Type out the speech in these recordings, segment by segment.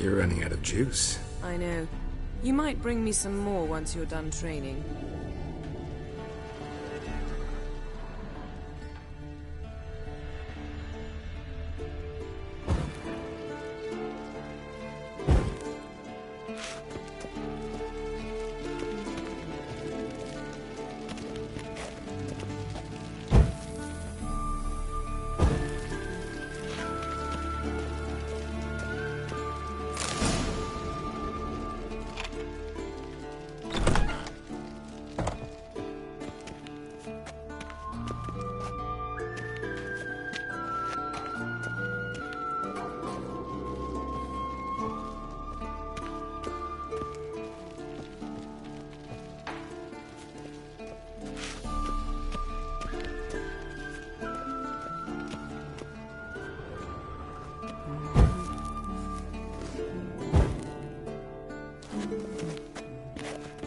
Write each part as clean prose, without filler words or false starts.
You're running out of juice. I know. You might bring me some more once you're done training.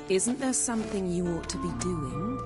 Isn't there something you ought to be doing?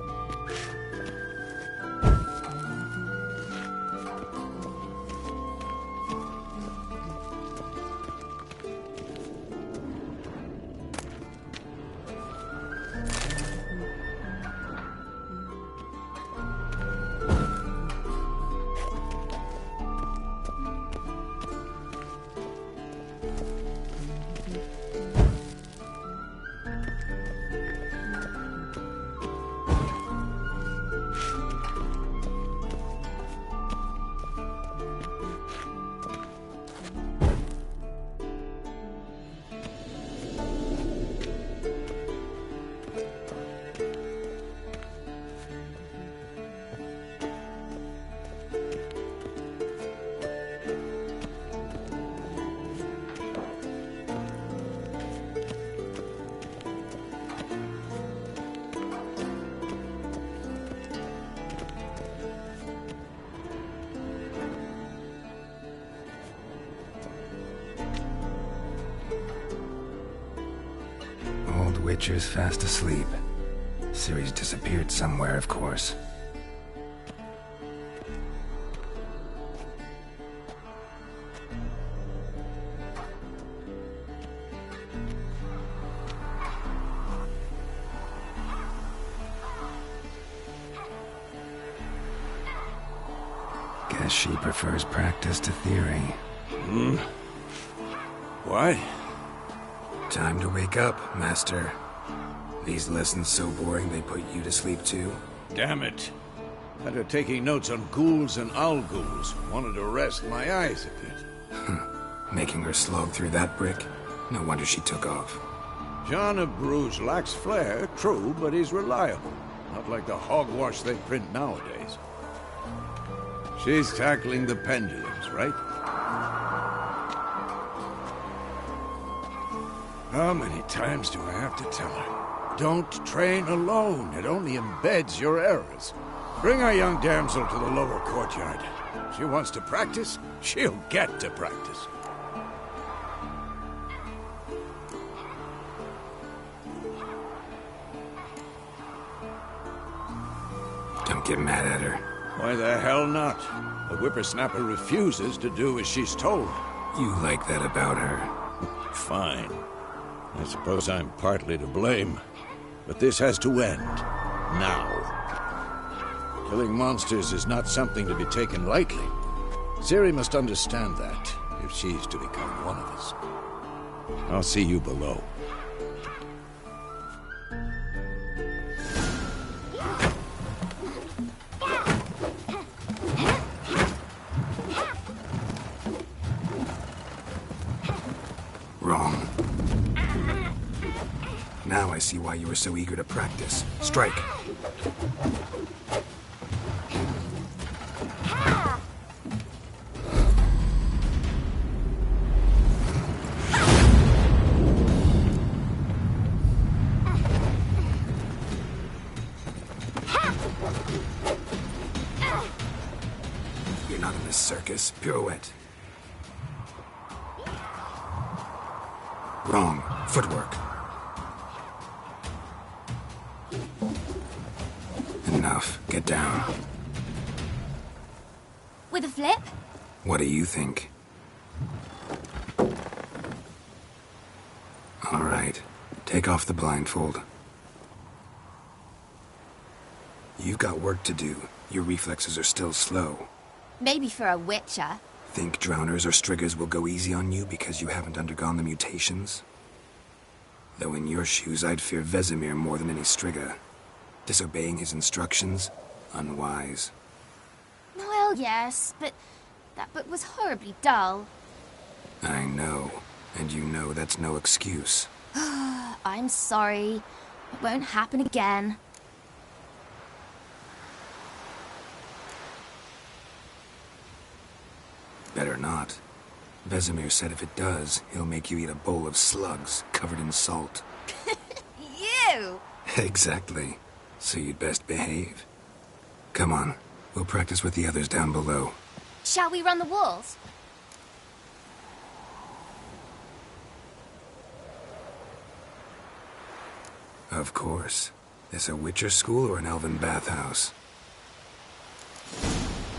Witcher's fast asleep. Ciri's disappeared somewhere, of course. Guess she prefers practice to theory. Why? Time to wake up, Master. These lessons so boring they put you to sleep too? Damn it. After taking notes on ghouls and owl-ghouls, wanted to rest my eyes a bit. Making her slog through that brick? No wonder she took off. John of Bruges lacks flair, true, but he's reliable. Not like the hogwash they print nowadays. She's tackling the pendulums, right? How many times do I have to tell her? Don't train alone. It only embeds your errors. Bring our young damsel to the lower courtyard. She wants to practice, she'll get to practice. Don't get mad at her. Why the hell not? The whippersnapper refuses to do as she's told. You like that about her? Fine. I suppose I'm partly to blame. But this has to end. Now. Killing monsters is not something to be taken lightly. Ciri must understand that, if she's to become one of us. I'll see you below. Wrong. Now I see why you were so eager to practice. Strike. You're not in this circus. Pirouette. Wrong. Footwork. Enough. Get down. With a flip? What do you think? Right. Take off the blindfold. You've got work to do. Your reflexes are still slow. Maybe for a witcher. Think drowners or striggers will go easy on you because you haven't undergone the mutations? Though in your shoes, I'd fear Vesemir more than any strigger. Disobeying his instructions? Unwise. Well, yes, but that book was horribly dull. I know. And you know that's no excuse. I'm sorry. It won't happen again. Better not. Vesemir said if it does, he'll make you eat a bowl of slugs covered in salt. You! Exactly. So you'd best behave. Come on. We'll practice with the others down below. Shall we run the walls? Of course. This a Witcher school or an elven bathhouse?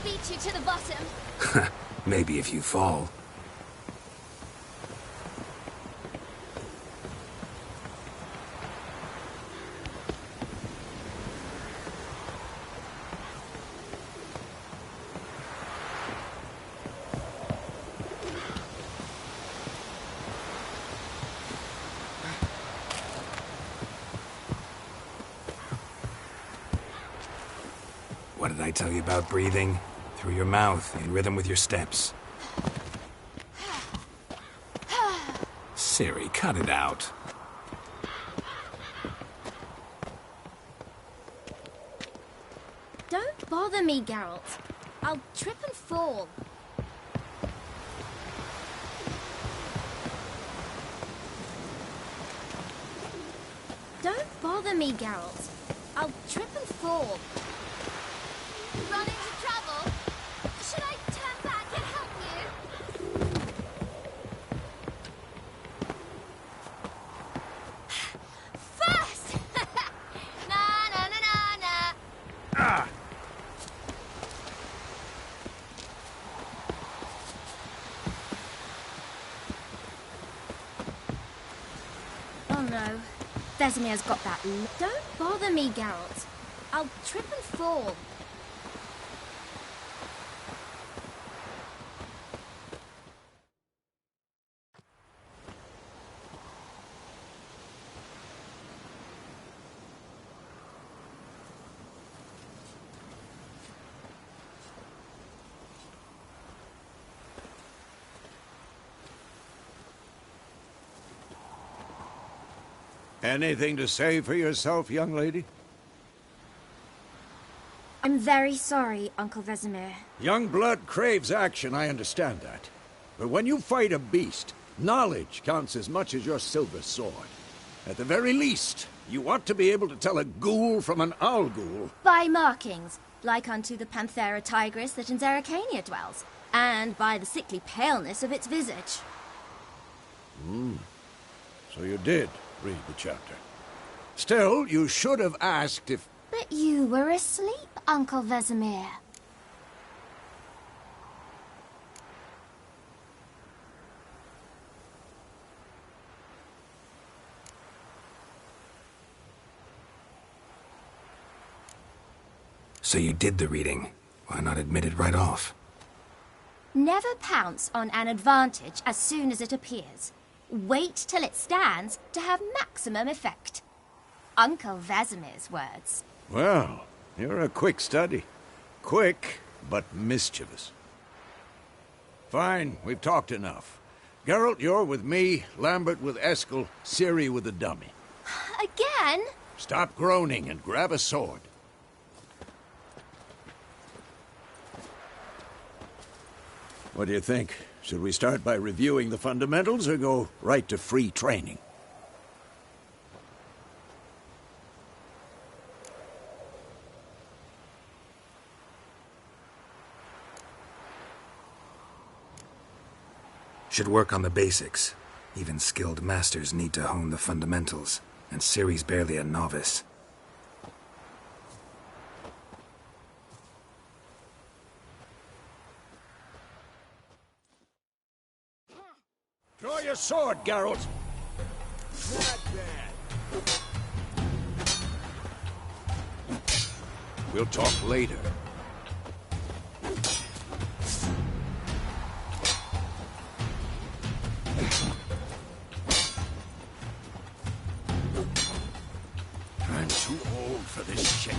Beat you to the bottom. Maybe if you fall. What did I tell you about breathing? Through your mouth, in rhythm with your steps. Siri, cut it out. Don't bother me, Geralt. I'll trip and fall. Don't bother me, Geralt. I'll trip and fall. Run into trouble? Should I turn back and help you? First! Na na na na na. Ah! Oh no. Vesemir's got that. Don't bother me, Geralt. I'll trip and fall. Anything to say for yourself, young lady? I'm very sorry, Uncle Vesemir. Young blood craves action, I understand that. But when you fight a beast, knowledge counts as much as your silver sword. At the very least, you ought to be able to tell a ghoul from an owl ghoul. By markings, like unto the Panthera tigris that in Zerrikania dwells, and by the sickly paleness of its visage. So you did read the chapter. Still, you should have asked if... But you were asleep, Uncle Vesemir. So you did the reading. Why not admit it right off? Never pounce on an advantage as soon as it appears. Wait till it stands to have maximum effect. Uncle Vesemir's words. Well, you're a quick study. Quick, but mischievous. Fine, we've talked enough. Geralt, you're with me, Lambert with Eskel, Ciri with the dummy. Again? Stop groaning and grab a sword. What do you think? Should we start by reviewing the fundamentals or go right to free training? Should work on the basics. Even skilled masters need to hone the fundamentals, and Ciri's barely a novice. Draw your sword, Geralt. We'll talk later. I'm too old for this shit.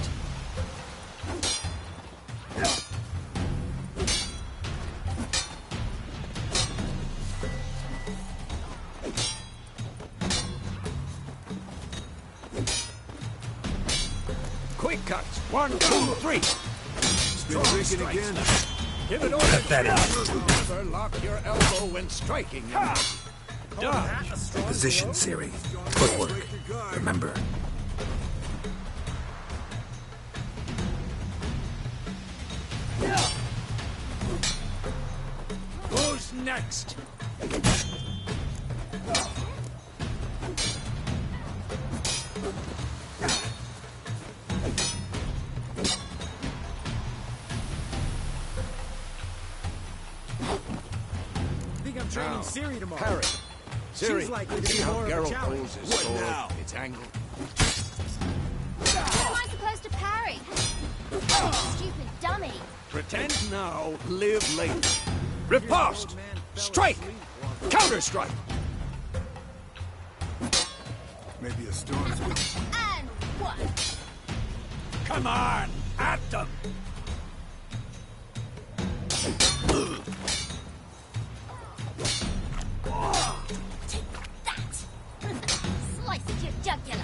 Quick cuts. 1, 2, 3. Been drinking again. Give it over. Never lock your elbow when striking. Dodge. Position, Siri. Footwork. Remember. Who's next? Training Siri tomorrow. Parry. Siri, She's likely to see be how more of a Geralt challenge. holds his What sword, now? its angle. How am I supposed to parry? Stupid dummy. Pretend now, live later. Riposte! Strike! Counter-strike! Maybe a storm's coming. And what? Come on! At them! Take that! Slice at your jugular.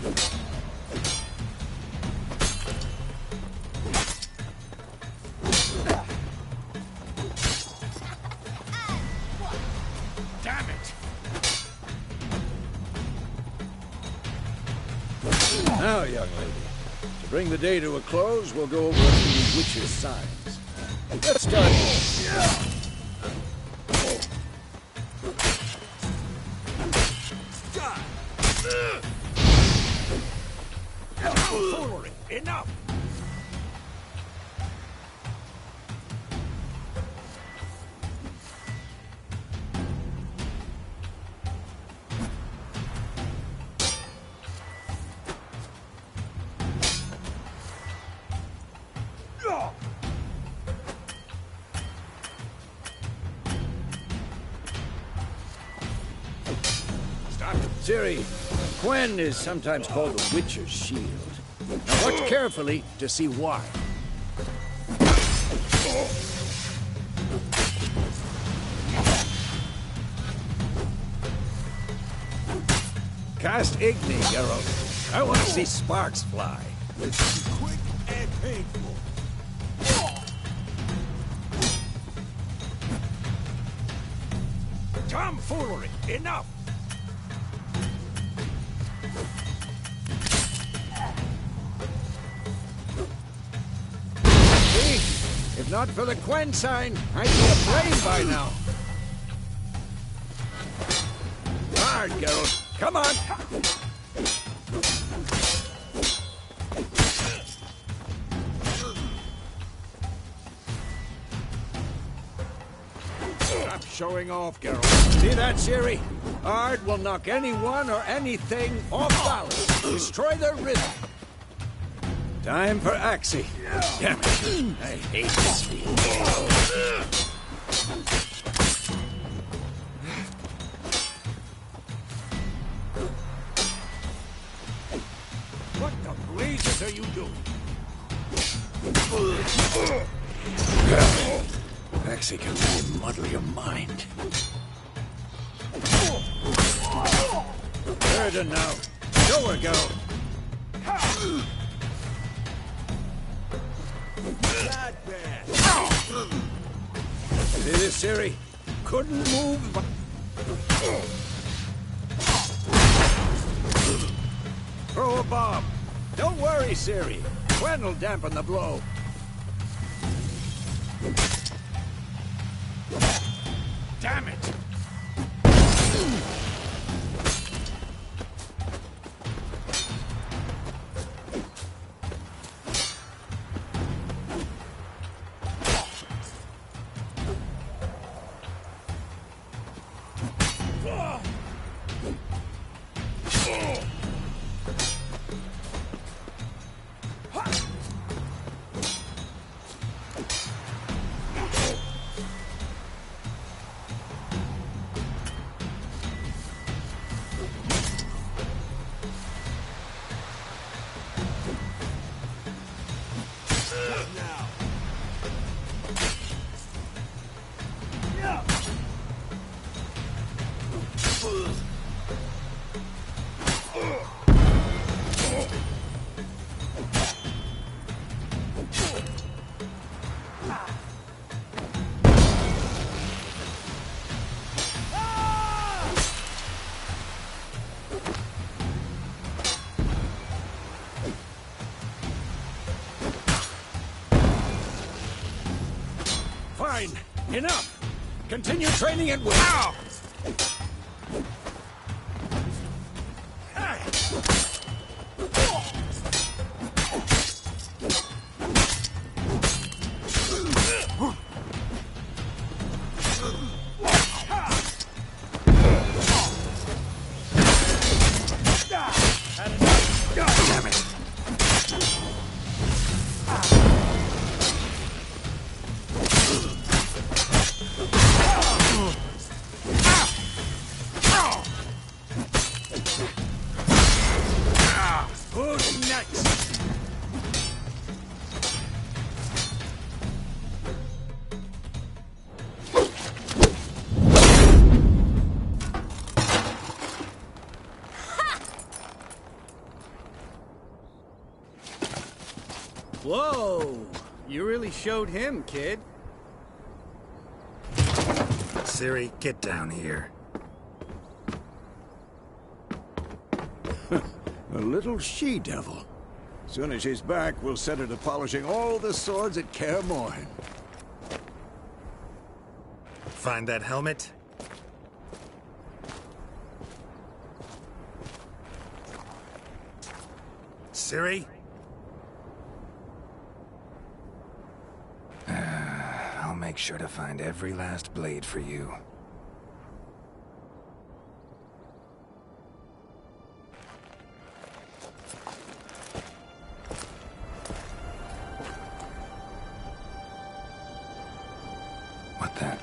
Damn it! Now, young lady, to bring the day to a close, we'll go over a few witches' signs. Let's start. Foolery! Enough! Stop it. Siri, Gwen is sometimes called the Witcher's Shield. Now watch carefully to see why. Cast Igni, Geralt. I want to see sparks fly. It's quick and painful. Tomfoolery! Enough! See? If not for the Quen sign, I'd be aflame by now. Hard, Geralt. Come on! Stop showing off, Geralt. See that, Ciri? Ard will knock anyone or anything off balance. Destroy their rhythm. Time for Axie. Damn it. I hate this field. What the blazes are you doing? Axie can really muddle your mind. Burden now. Show her, girl. Not bad. See this, Ciri? Couldn't move. Throw a bomb. Don't worry, Ciri. Gwen will dampen the blow. Damn it! fine. Enough. Continue training and win. Ow! Whoa! You really showed him, kid. Siri, get down here. A little she-devil. Soon as she's back, we'll set her to polishing all the swords at Kaer Morhen. Find that helmet? Siri? I'll make sure to find every last blade for you. What the?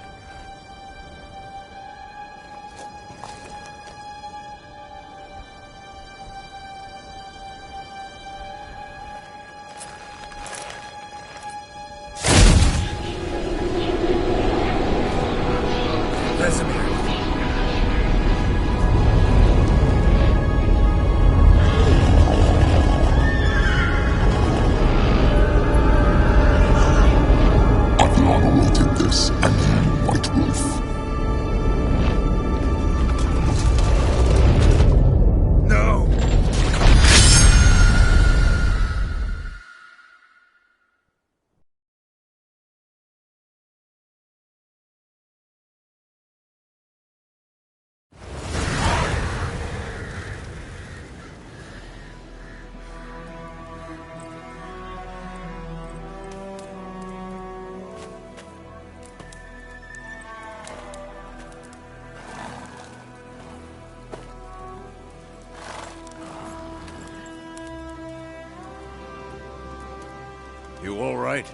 You all right?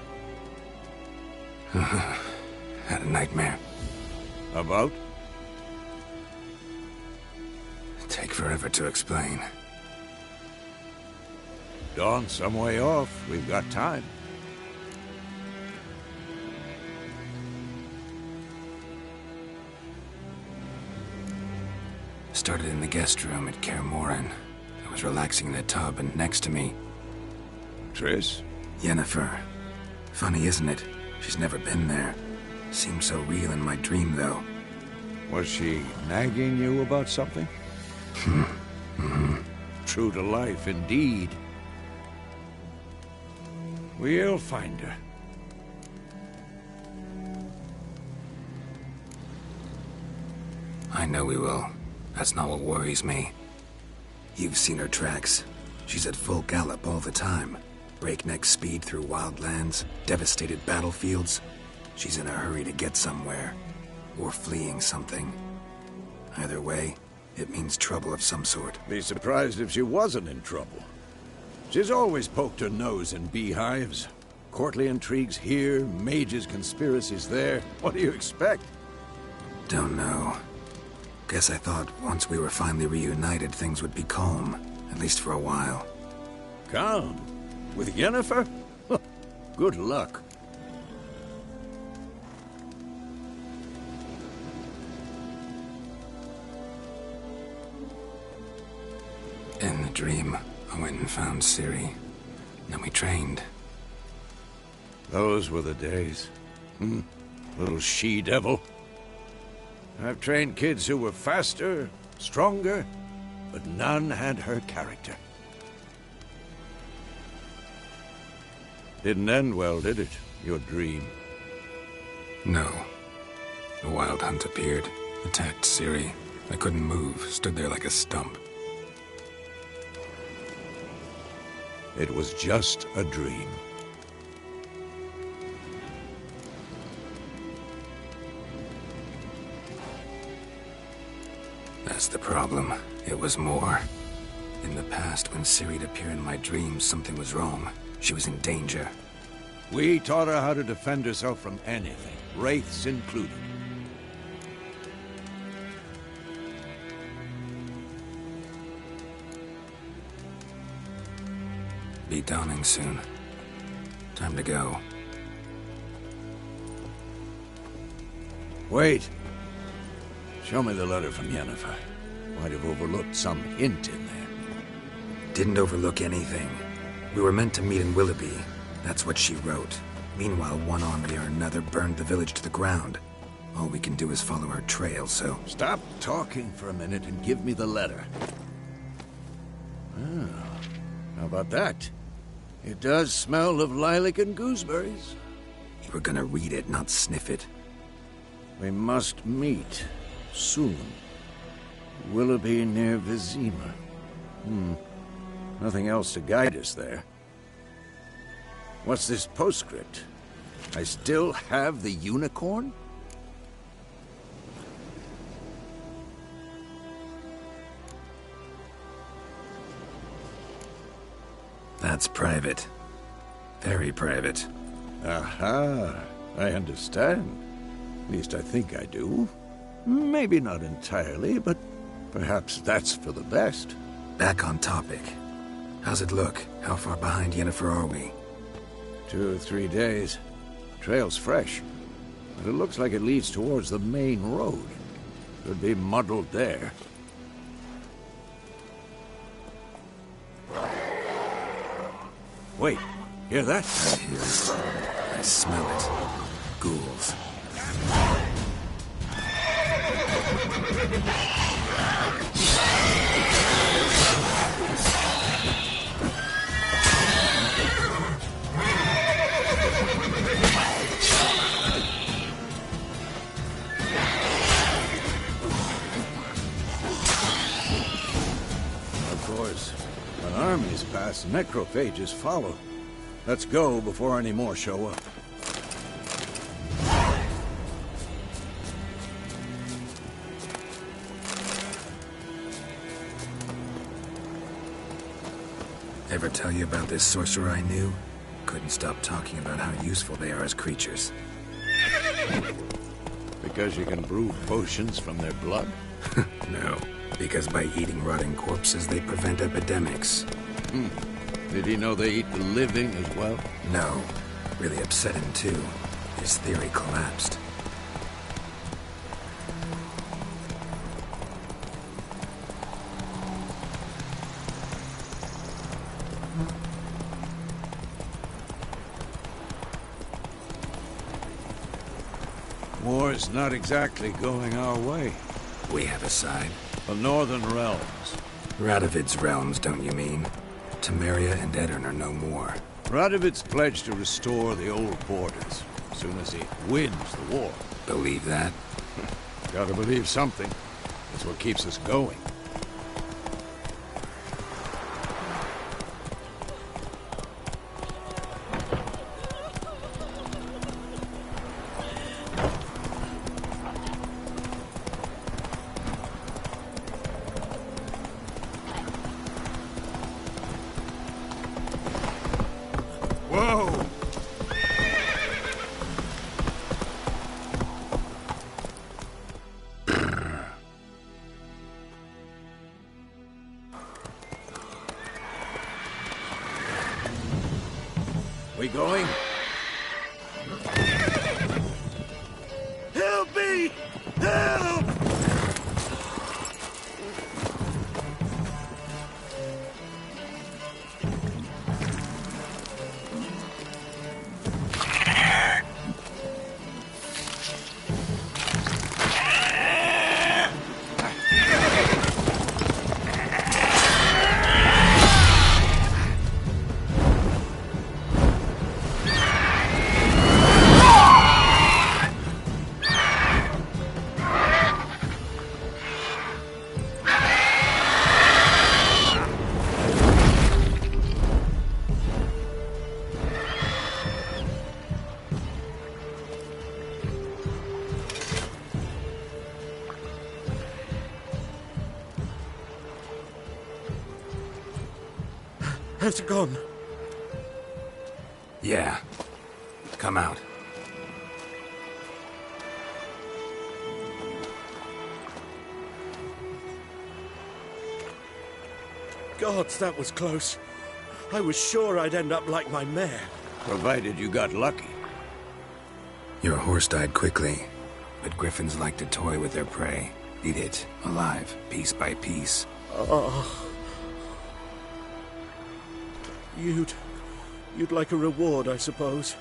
Had a nightmare. About? Take forever to explain. Dawn's some way off. We've got time. Started in the guest room at Kaer Morhen. I was relaxing in the tub, and next to me... Triss? Yennefer. Funny, isn't it? She's never been there. Seemed so real in my dream, though. Was she nagging you about something? True to life, indeed. We'll find her. I know we will. That's not what worries me. You've seen her tracks. She's at full gallop all the time. Breakneck speed through wildlands, devastated battlefields. She's in a hurry to get somewhere. Or fleeing something. Either way, it means trouble of some sort. Be surprised if she wasn't in trouble. She's always poked her nose in beehives. Courtly intrigues here, mages' conspiracies there. What do you expect? Don't know. Guess I thought once we were finally reunited, things would be calm. At least for a while. Calm? With Yennefer? Good luck. In the dream, I went and found Ciri. Then we trained. Those were the days. Little she-devil. I've trained kids who were faster, stronger, but none had her character. Didn't end well, did it? Your dream? No. The Wild Hunt appeared, attacked Ciri. I couldn't move, stood there like a stump. It was just a dream. That's the problem. It was more. In the past, when Ciri'd appear in my dreams, something was wrong. She was in danger. We taught her how to defend herself from anything, wraiths included. Be dawning soon. Time to go. Wait. Show me the letter from Yennefer. Might have overlooked some hint in there. Didn't overlook anything. We were meant to meet in Willoughby. That's what she wrote. Meanwhile, one army or another burned the village to the ground. All we can do is follow her trail, so... Stop talking for a minute and give me the letter. Oh, how about that? It does smell of lilac and gooseberries. You were gonna read it, not sniff it. We must meet. Soon. Willoughby near Vizima. Nothing else to guide us there. What's this postscript? I still have the unicorn? That's private. Very private. Aha, I understand. At least I think I do. Maybe not entirely, but perhaps that's for the best. Back on topic. How's it look? How far behind Yennefer are we? 2 or 3 days. Trail's fresh, but it looks like it leads towards the main road. Could be muddled there. Wait, hear that? I hear it. I smell it. Ghouls. Of course, when armies pass, necrophages follow. Let's go before any more show up. Ever tell you about this sorcerer I knew? Couldn't stop talking about how useful they are as creatures. Because you can brew potions from their blood? No, because by eating rotting corpses, they prevent epidemics. Did he know they eat the living as well? No, really upset him too. His theory collapsed. War's not exactly going our way. We have a side. The Northern Realms. Radovid's realms, don't you mean? Temeria and Edirn are no more. Radovid's pledged to restore the old borders as soon as he wins the war. Believe that? Gotta believe something. That's what keeps us going. Whoa! We going? Help me! Help! Has it gone? Yeah. Come out. Gods, that was close. I was sure I'd end up like my mare. Provided you got lucky. Your horse died quickly, but griffins like to toy with their prey. Eat it, alive, piece by piece. Oh. You'd like a reward, I suppose.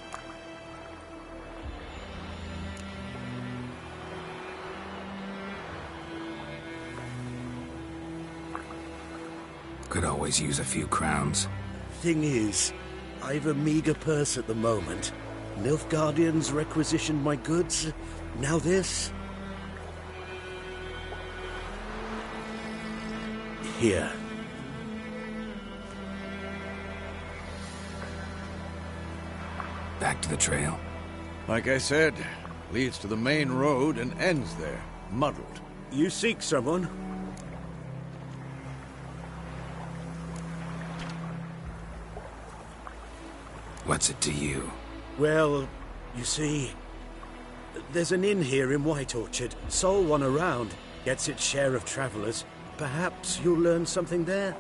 Could always use a few crowns. Thing is, I've a meager purse at the moment. Nilfgaardians requisitioned my goods. Now this. Here. Back to the trail? Like I said, leads to the main road and ends there, muddled. You seek someone? What's it to you? Well, you see, there's an inn here in White Orchard. Sole one around. Gets its share of travelers. Perhaps you'll learn something there?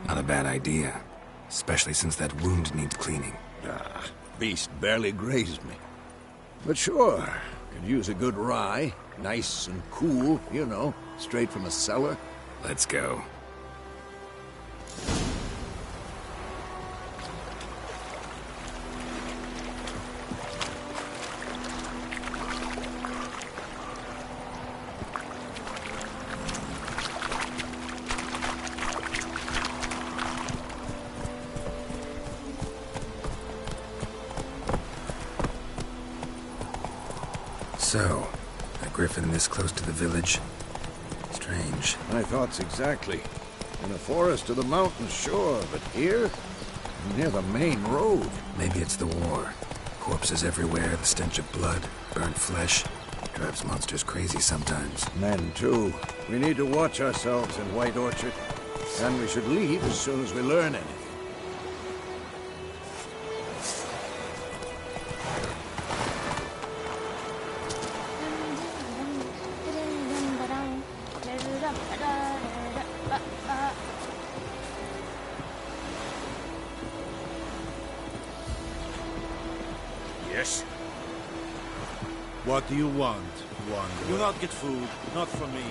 Not a bad idea. Especially since that wound needs cleaning. Ah, beast barely grazed me. But sure, could use a good rye. Nice and cool, you know, straight from a cellar. Let's go. So, a griffin this close to the village? Strange. My thoughts exactly. In a forest to the mountains, sure, but here? Near the main road. Maybe it's the war. Corpses everywhere, the stench of blood, burnt flesh. Drives monsters crazy sometimes. Men, too. We need to watch ourselves in White Orchard. And we should leave as soon as we learn anything. Yes? What do you want, Wanderer? Do not get food, not from me.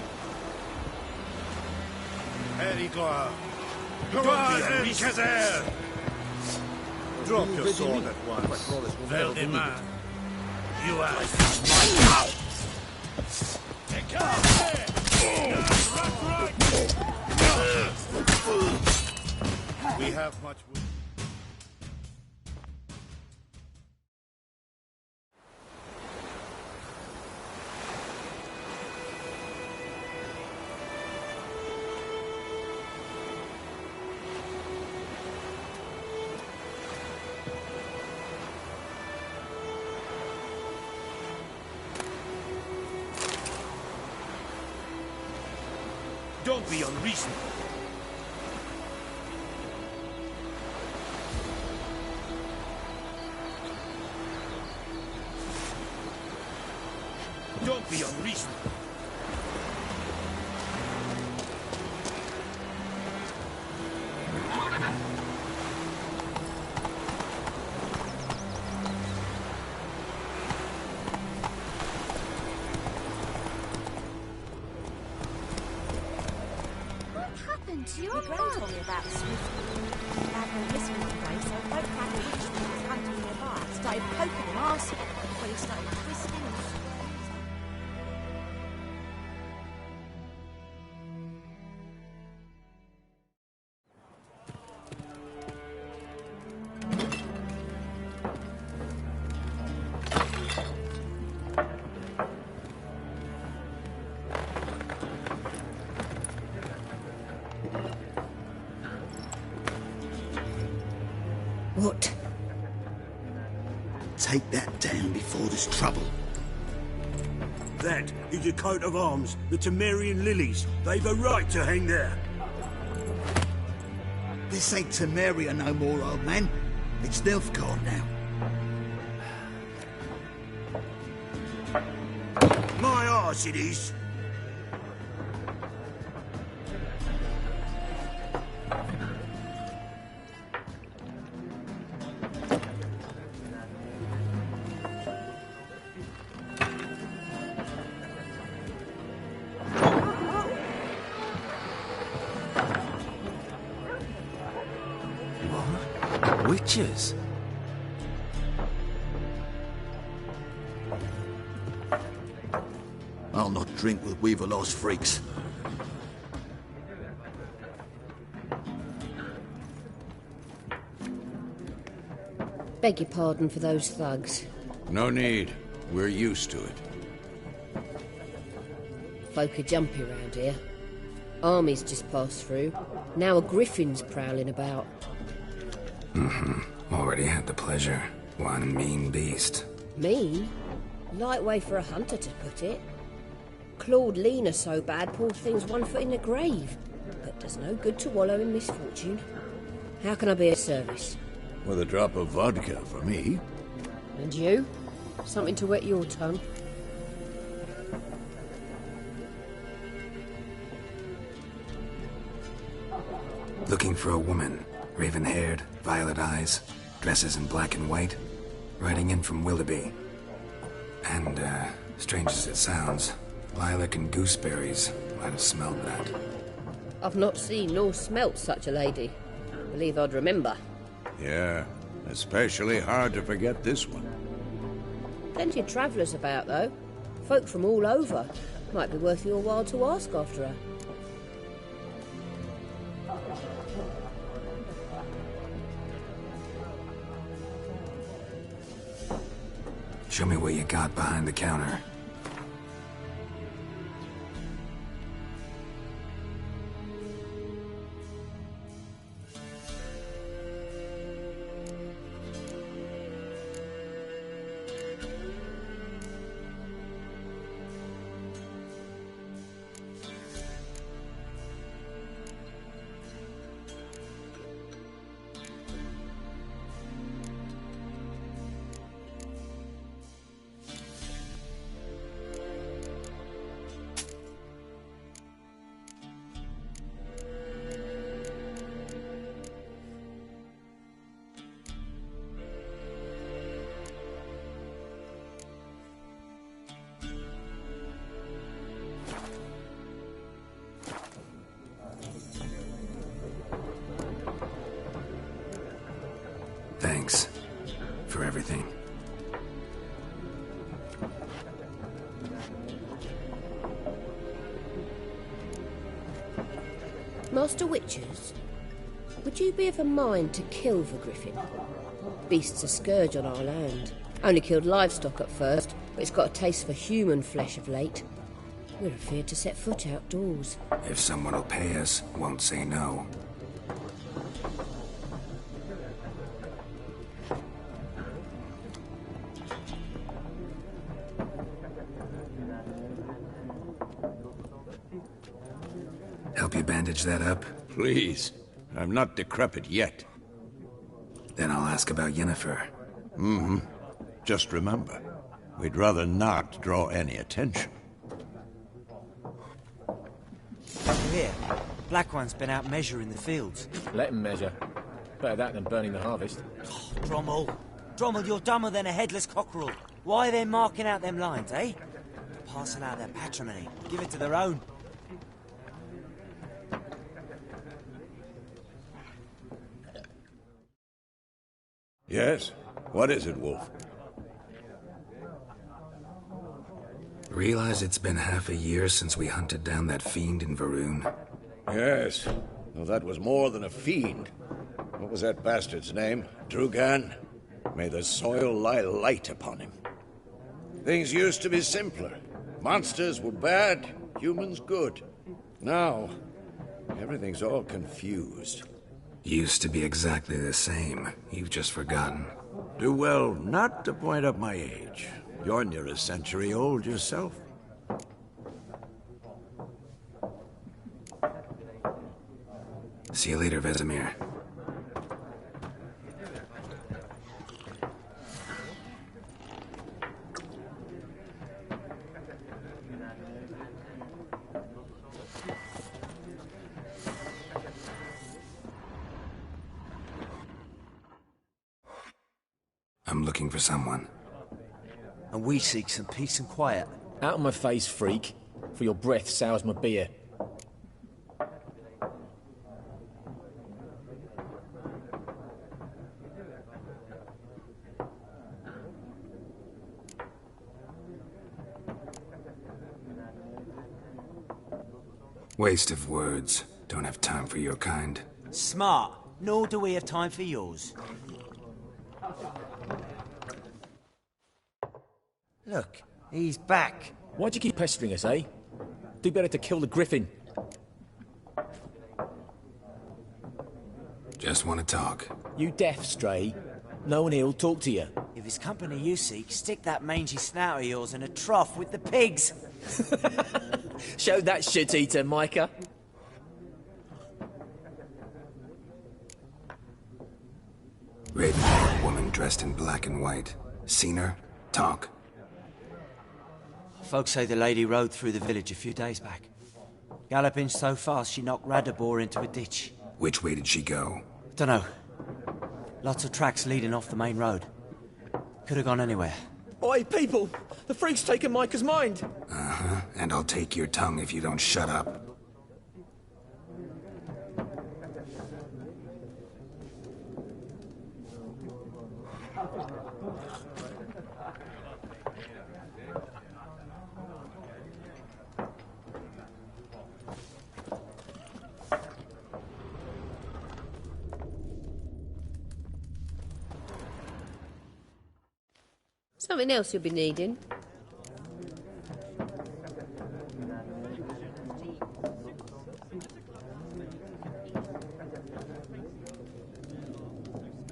Gloire. Drop your sword at once. Valdemar, you are my mouth. We have much wood. Don't be unreasonable. Don't be unreasonable. Your Granny told me about Swift. Bad no listening today, so I don't have a witch who was hunting nearby. Started poking him arsehole when he started twisting and... What? Take that down before there's trouble. That is a coat of arms, the Temerian lilies. They've a right to hang there. There's This ain't Temeria no more, old man. It's Nilfgaard now. My arse it is. Witches? I'll not drink with Weaverlaw's freaks. Beg your pardon for those thugs. No need. We're used to it. Folk are jumpy around here. Armies just passed through. Now a griffin's prowling about. Already had the pleasure. One mean beast. Mean? Light way for a hunter to put it. Clawed Lena so bad, poor thing's 1 foot in the grave. But does no good to wallow in misfortune. How can I be of service? With a drop of vodka for me. And you? Something to wet your tongue? Looking for a woman. Raven-haired, violet eyes, dresses in black and white. Riding in from Willoughby. And, strange as it sounds, lilac and gooseberries might have smelled that. I've not seen nor smelt such a lady. Believe I'd remember. Yeah, especially hard to forget this one. Plenty of travellers about, though. Folk from all over. Might be worth your while to ask after her. Show me what you got behind the counter. Thanks for everything. Master Witchers, would you be of a mind to kill the griffin? Beast's a scourge on our land. Only killed livestock at first, but it's got a taste for human flesh of late. We're afeard to set foot outdoors. If someone will pay us, won't say no. Help you bandage that up? Please. I'm not decrepit yet. Then I'll ask about Yennefer. Just remember, we'd rather not draw any attention. Here, Black One's been out measuring the fields. Let him measure. Better that than burning the harvest. Oh, Drommel, you're dumber than a headless cockerel. Why are they marking out them lines, eh? Passing out their patrimony. Give it to their own. Yes? What is it, Wolf? Realize it's been half a year since we hunted down that fiend in Varun? Yes. Well, that was more than a fiend. What was that bastard's name? Drugan? May the soil lie light upon him. Things used to be simpler. Monsters were bad, humans good. Now, everything's all confused. Used to be exactly the same. You've just forgotten. Do well not to point up my age. You're near a century old yourself. See you later, Vesemir. I'm looking for someone. And we seek some peace and quiet. Out of my face, freak. For your breath sours my beer. Waste of words. Don't have time for your kind. Smart. Nor do we have time for yours. Look, he's back. Why'd you keep pestering us, eh? Do better to kill the griffin. Just want to talk. You deaf, Stray. No one here'll talk to you. If it's company you seek, stick that mangy snout of yours in a trough with the pigs. Show that shit-eater, Micah. Red-haired woman dressed in black and white. Seen her? Talk. Folks say the lady rode through the village a few days back. Galloping so fast she knocked Radabor into a ditch. Which way did she go? Dunno. Lots of tracks leading off the main road. Could have gone anywhere. Oi, people! The freak's taken Micah's mind! Uh-huh. And I'll take your tongue if you don't shut up. Something else you'll be needing.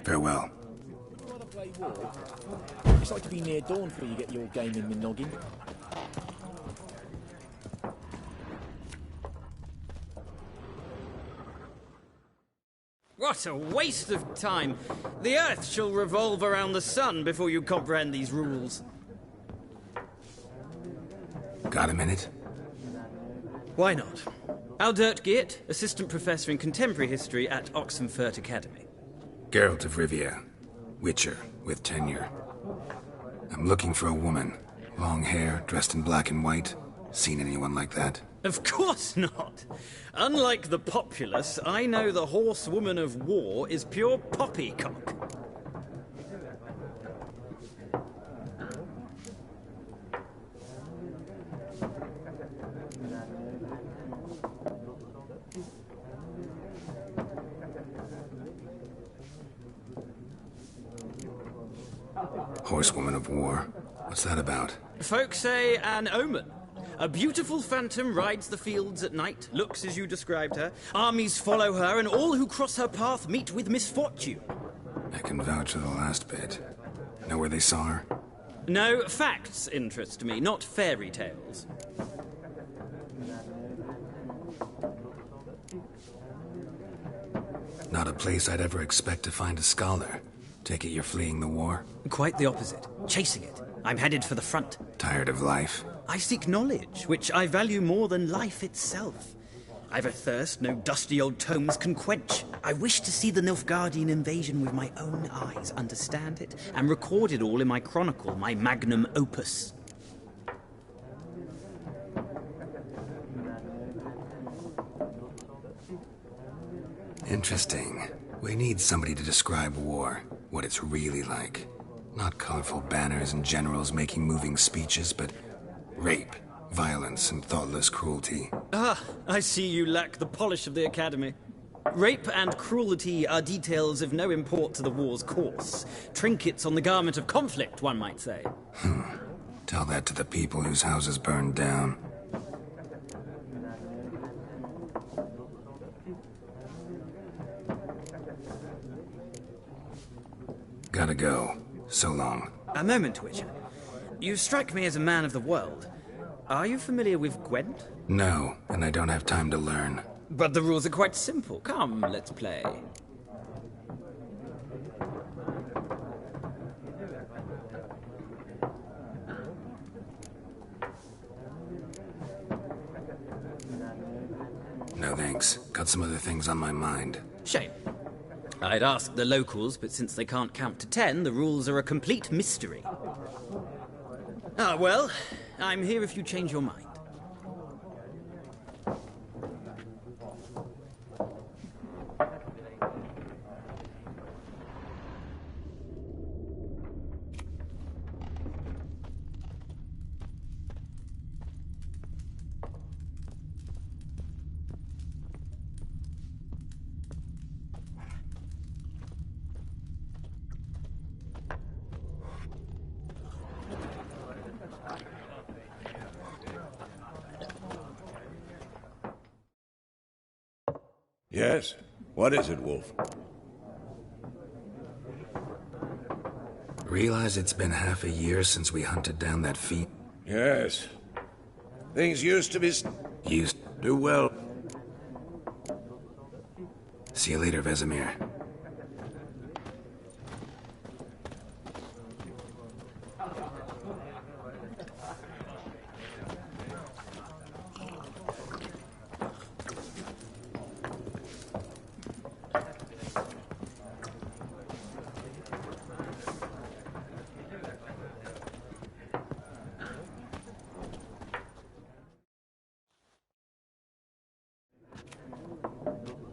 Farewell. It's like to be near dawn before you get your game in the noggin. What a waste of time. The Earth shall revolve around the sun before you comprehend these rules. Got a minute? Why not? Aldert Geert, Assistant Professor in Contemporary History at Oxenfurt Academy. Geralt of Rivia. Witcher, with tenure. I'm looking for a woman. Long hair, dressed in black and white. Seen anyone like that? Of course not. Unlike the populace, I know the horsewoman of war is pure poppycock. Horsewoman of war? What's that about? Folk say an omen. A beautiful phantom rides the fields at night, looks as you described her. Armies follow her, and all who cross her path meet with misfortune. I can vouch for the last bit. Know where they saw her? No, facts interest me, not fairy tales. Not a place I'd ever expect to find a scholar. Take it you're fleeing the war? Quite the opposite. Chasing it. I'm headed for the front. Tired of life? I seek knowledge, which I value more than life itself. I've a thirst no dusty old tomes can quench. I wish to see the Nilfgaardian invasion with my own eyes, understand it, and record it all in my chronicle, my magnum opus. Interesting. We need somebody to describe war, what it's really like. Not colorful banners and generals making moving speeches, but rape, violence, and thoughtless cruelty. Ah, I see you lack the polish of the Academy. Rape and cruelty are details of no import to the war's course. Trinkets on the garment of conflict, one might say. Tell that to the people whose houses burned down. Gotta go. So long. A moment, Witcher. You strike me as a man of the world. Are you familiar with Gwent? No, and I don't have time to learn. But the rules are quite simple. Come, let's play. No thanks. Got some other things on my mind. Shame. I'd ask the locals, but since they can't count to 10, the rules are a complete mystery. Ah, well, I'm here if you change your mind. Yes? What is it, Wolf? Realize it's been half a year since we hunted down that feet? Yes. Things used to be... Used to do well. See you later, Vesemir.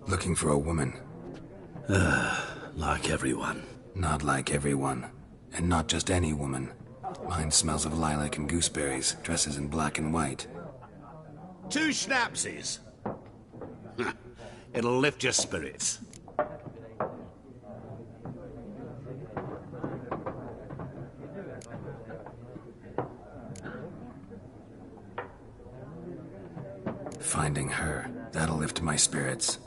Looking for a woman. Like everyone. Not like everyone. And not just any woman. Mine smells of lilac and gooseberries, dresses in black and white. 2 schnapsies. It'll lift your spirits. Finding her, that'll lift my spirits.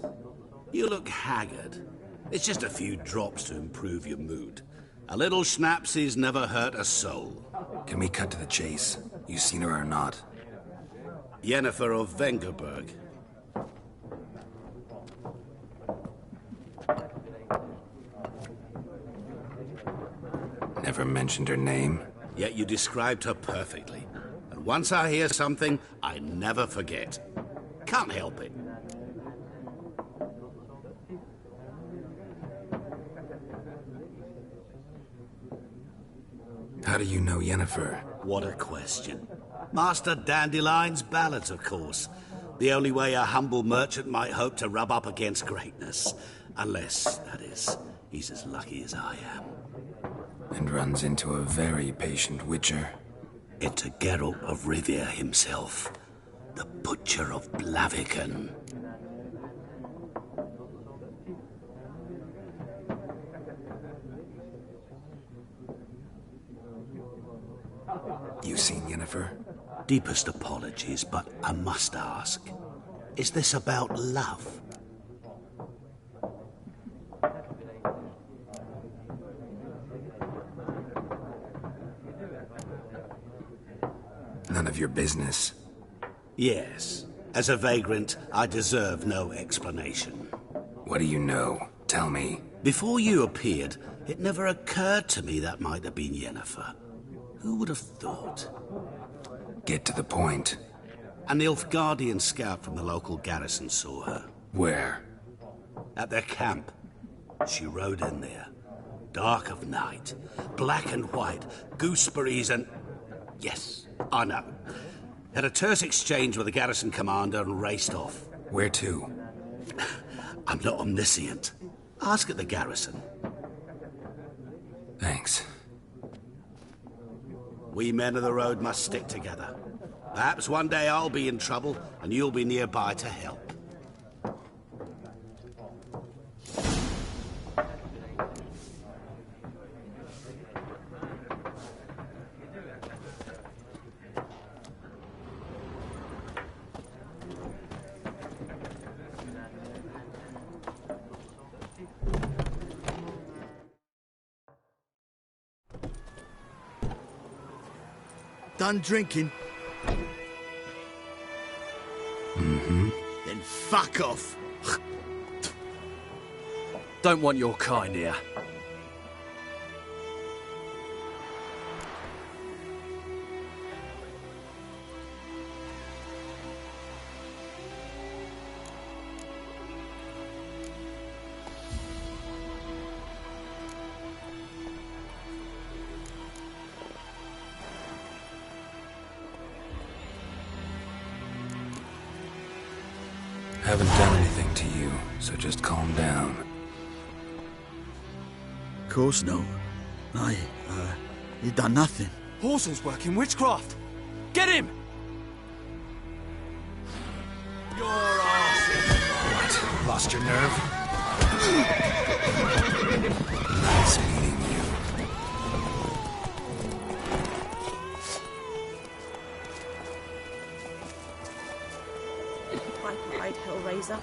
You look haggard. It's just a few drops to improve your mood. A little schnapsies never hurt a soul. Can we cut to the chase? You seen her or not? Yennefer of Vengerberg. Never mentioned her name? Yet you described her perfectly. And once I hear something, I never forget. Can't help it. How do you know Yennefer? What a question. Master Dandelion's ballads, of course. The only way a humble merchant might hope to rub up against greatness. Unless, that is, he's as lucky as I am. And runs into a very patient witcher. Into Geralt of Rivia himself. The Butcher of Blaviken. You seen Yennefer? Deepest apologies, but I must ask. Is this about love? None of your business. Yes. As a vagrant, I deserve no explanation. What do you know? Tell me. Before you appeared, it never occurred to me that might have been Yennefer. Who would have thought? Get to the point. An Nilfgaardian scout from the local garrison saw her. Where? At their camp. She rode in there. Dark of night. Black and white. Gooseberries and... Yes, I know. Had a terse exchange with the garrison commander and raced off. Where to? I'm not omniscient. Ask at the garrison. Thanks. We men of the road must stick together. Perhaps one day I'll be in trouble and you'll be nearby to help. Done drinking? Mm-hmm. Then fuck off. Don't want your kind here. Haven't done anything to you, so just calm down. Of course no. You've done nothing. Horson's working witchcraft. Get him! Your ass. What? Lost your nerve? Nice meeting you. Pipe-eyed Hellraiser.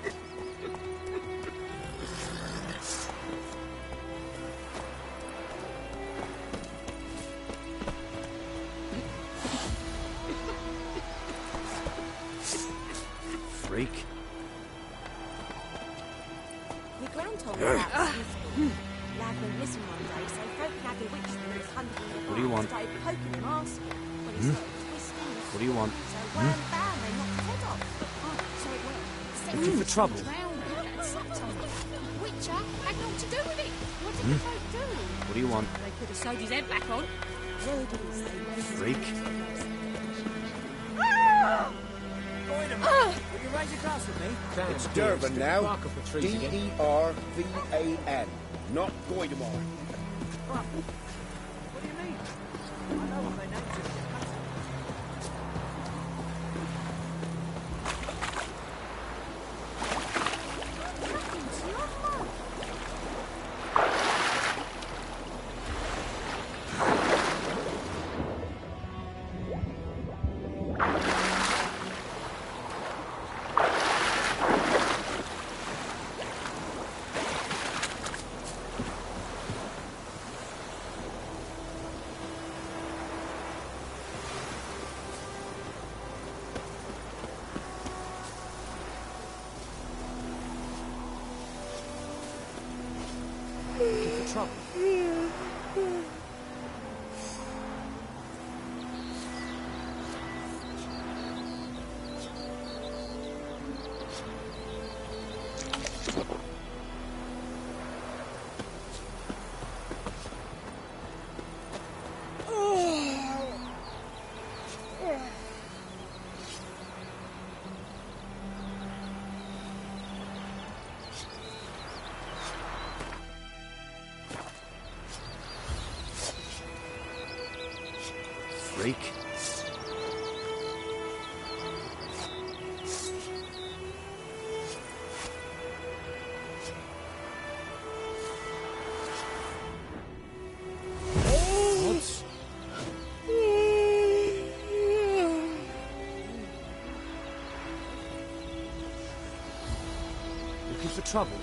Freak. Your grand told me about this. Lad went missing one day, so folk nabbed a witch that was hunting him. What do you want? Started poking him arse. When he started twisting his What do you want? So wham bam, they knocked his head off. Oh, so it went. Looking for trouble? Witcher had naught to do with it. What did the folk do? What do you want? They could have sewed his head back on. Where did he say? Freak. Will you raise a glass with me? It's Durban now. D-E-R-V-A-N. Not Goidemar. What do you mean? I know what their names are. Looking for trouble? Freak. What? Looking for trouble?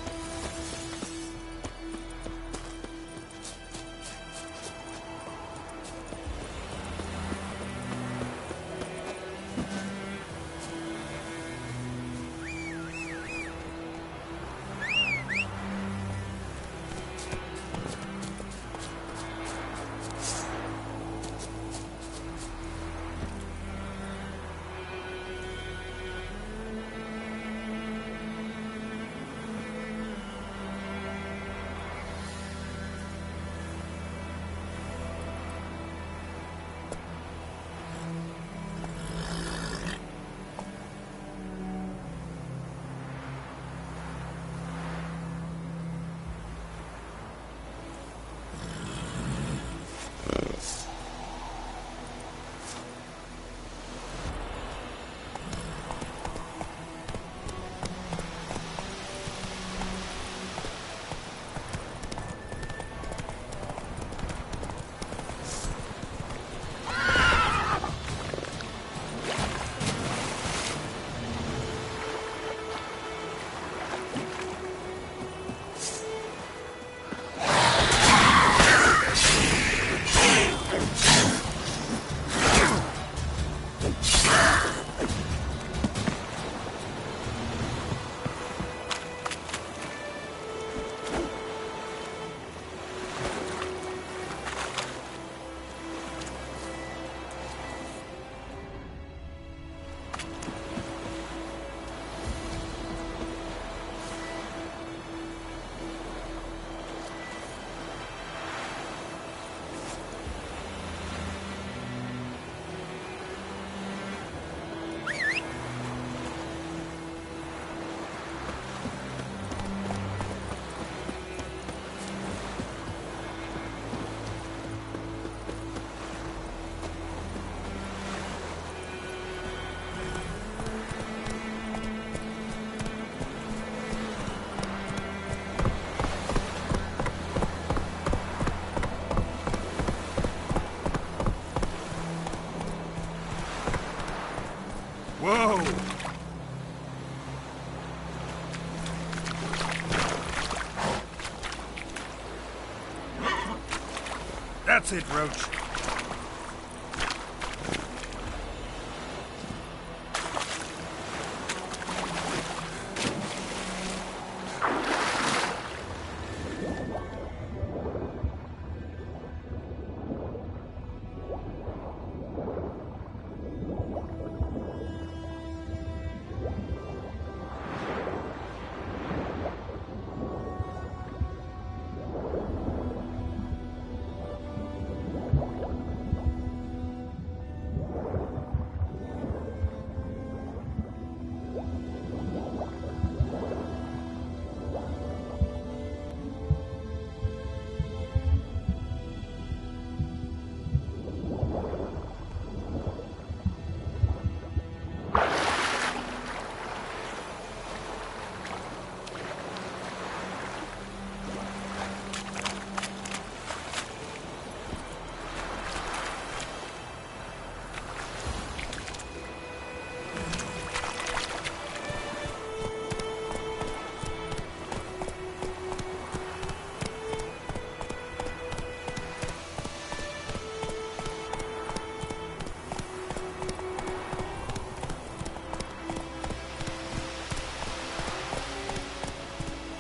That's it, Roach.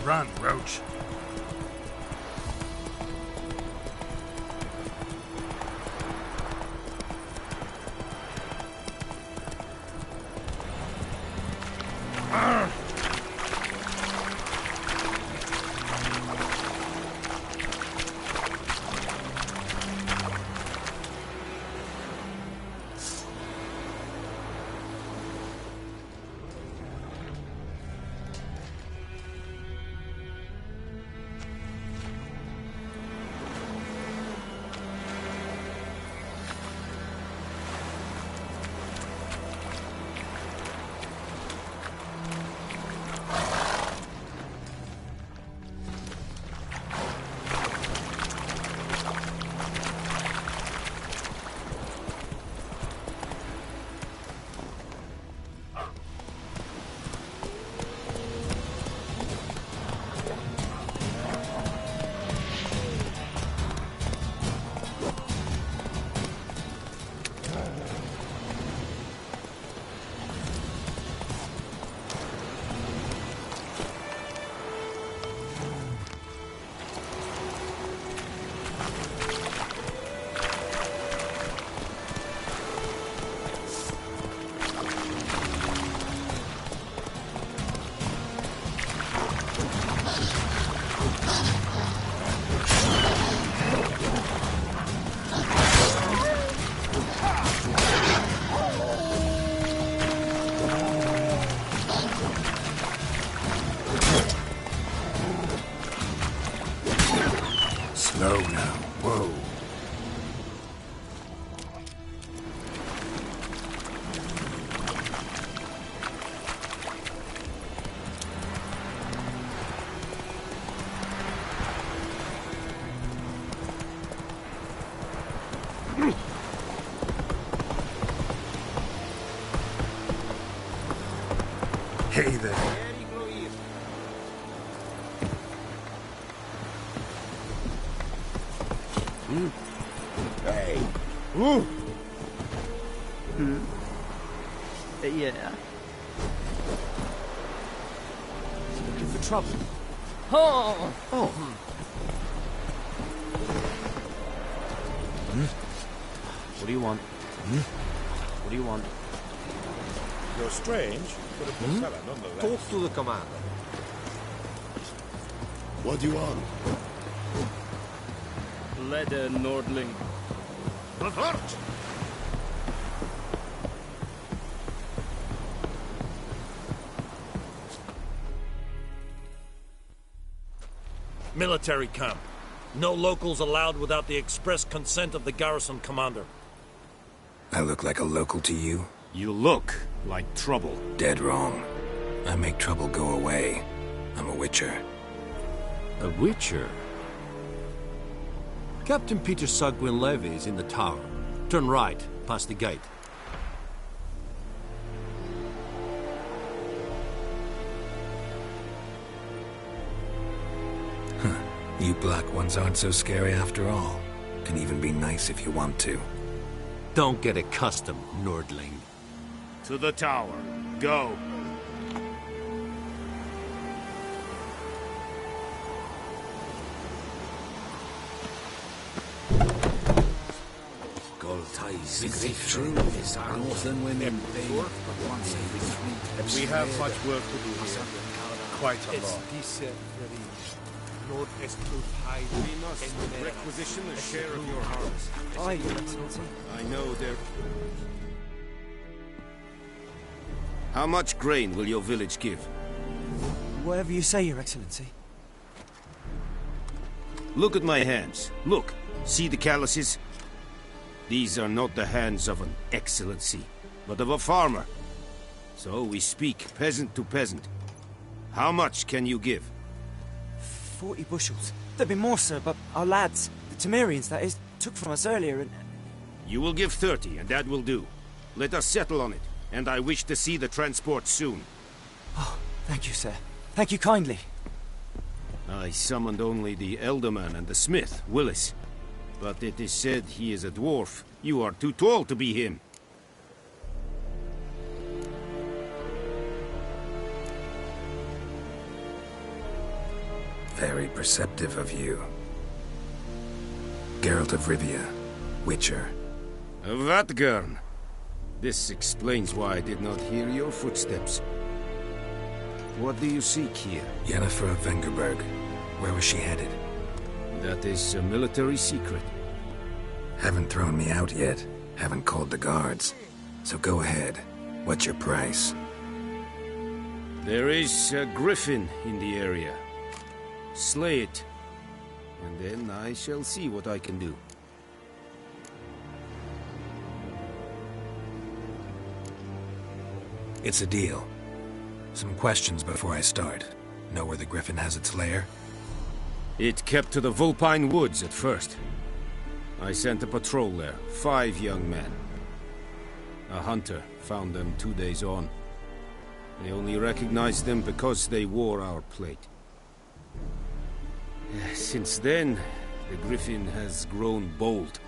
Run, Roach. Slow now. Whoa. Hey there. Hey. Yeah. Looking for trouble. Oh. Oh. What do you want? What do you want? You're strange, but a good fella nonetheless. Talk to the commander. What do you want? Leather Nordling. Revert! Military camp. No locals allowed without the express consent of the garrison commander. I look like a local to you? You look like trouble. Dead wrong. I make trouble go away. I'm a witcher. A witcher? Captain Peter Sagwin Levy is in the tower. Turn right, past the gate. You black ones aren't so scary after all. Can even be nice if you want to. Don't get accustomed, Nordling. To the tower. Go. We have much work to do here. Quite a lot. Requisition a share of your harvest. Aye, Your Excellency. I know there... How much grain will your village give? Whatever you say, Your Excellency. Look at my hands. Look. See the calluses? These are not the hands of an excellency, but of a farmer. So we speak peasant to peasant. How much can you give? 40 bushels. There'd be more, sir, but our lads, the Temerians, that is, took from us earlier and... You will give 30, and that will do. Let us settle on it, and I wish to see the transport soon. Oh, thank you, sir. Thank you kindly. I summoned only the elderman and the smith, Willis. But it is said he is a dwarf. You are too tall to be him. Very perceptive of you. Geralt of Rivia, Witcher. Vatgern. This explains why I did not hear your footsteps. What do you seek here? Yennefer of Vengerberg. Where was she headed? That is a military secret. Haven't thrown me out yet. Haven't called the guards. So go ahead. What's your price? There is a griffin in the area. Slay it, and then I shall see what I can do. It's a deal. Some questions before I start. Know where the griffin has its lair? It kept to the Vulpine Woods at first. I sent a patrol there, 5 young men. A hunter found them 2 days on. They only recognized them because they wore our plate. Since then, the griffin has grown bold.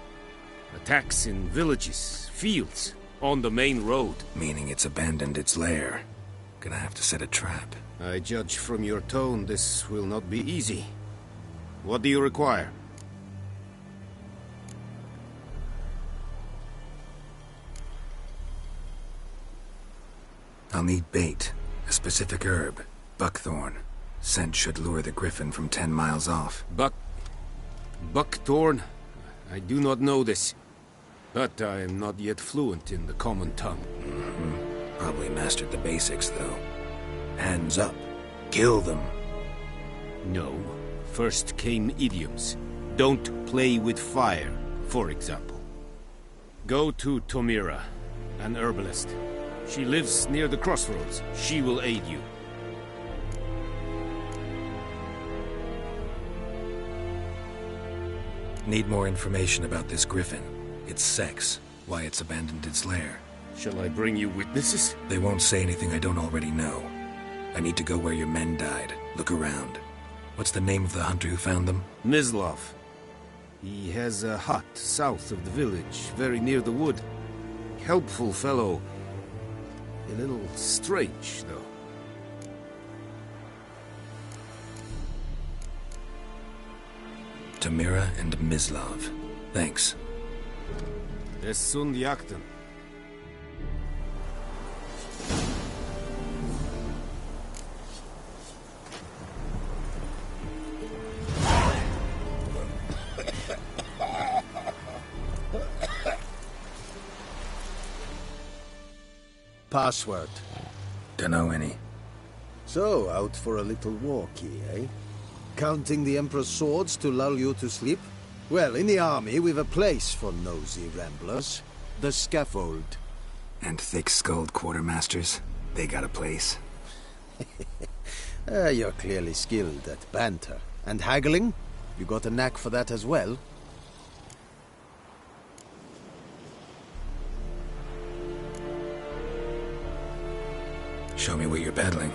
Attacks in villages, fields, on the main road. Meaning it's abandoned its lair. Gonna have to set a trap. I judge from your tone this will not be easy. What do you require? I'll need bait, a specific herb, buckthorn. Scent should lure the griffin from 10 miles off. Buckthorn? I do not know this. But I am not yet fluent in the common tongue. Probably mastered the basics, though. Hands up. Kill them. No. First came idioms. Don't play with fire, for example. Go to Tomira, an herbalist. She lives near the crossroads. She will aid you. Need more information about this griffin. Its sex, why it's abandoned its lair. Shall I bring you witnesses? They won't say anything I don't already know. I need to go where your men died. Look around. What's the name of the hunter who found them? Mislav. He has a hut south of the village, very near the wood. Helpful fellow. A little strange, though. Tamira and Mislav. Thanks. Es sunt jakten. Password. Dunno any. So, out for a little walkie, eh? Counting the Emperor's swords to lull you to sleep? Well, in the army, we've a place for nosy ramblers. The scaffold. And thick-skulled quartermasters? They got a place. You're clearly skilled at banter. And haggling? You got a knack for that as well? Show me what you're peddling.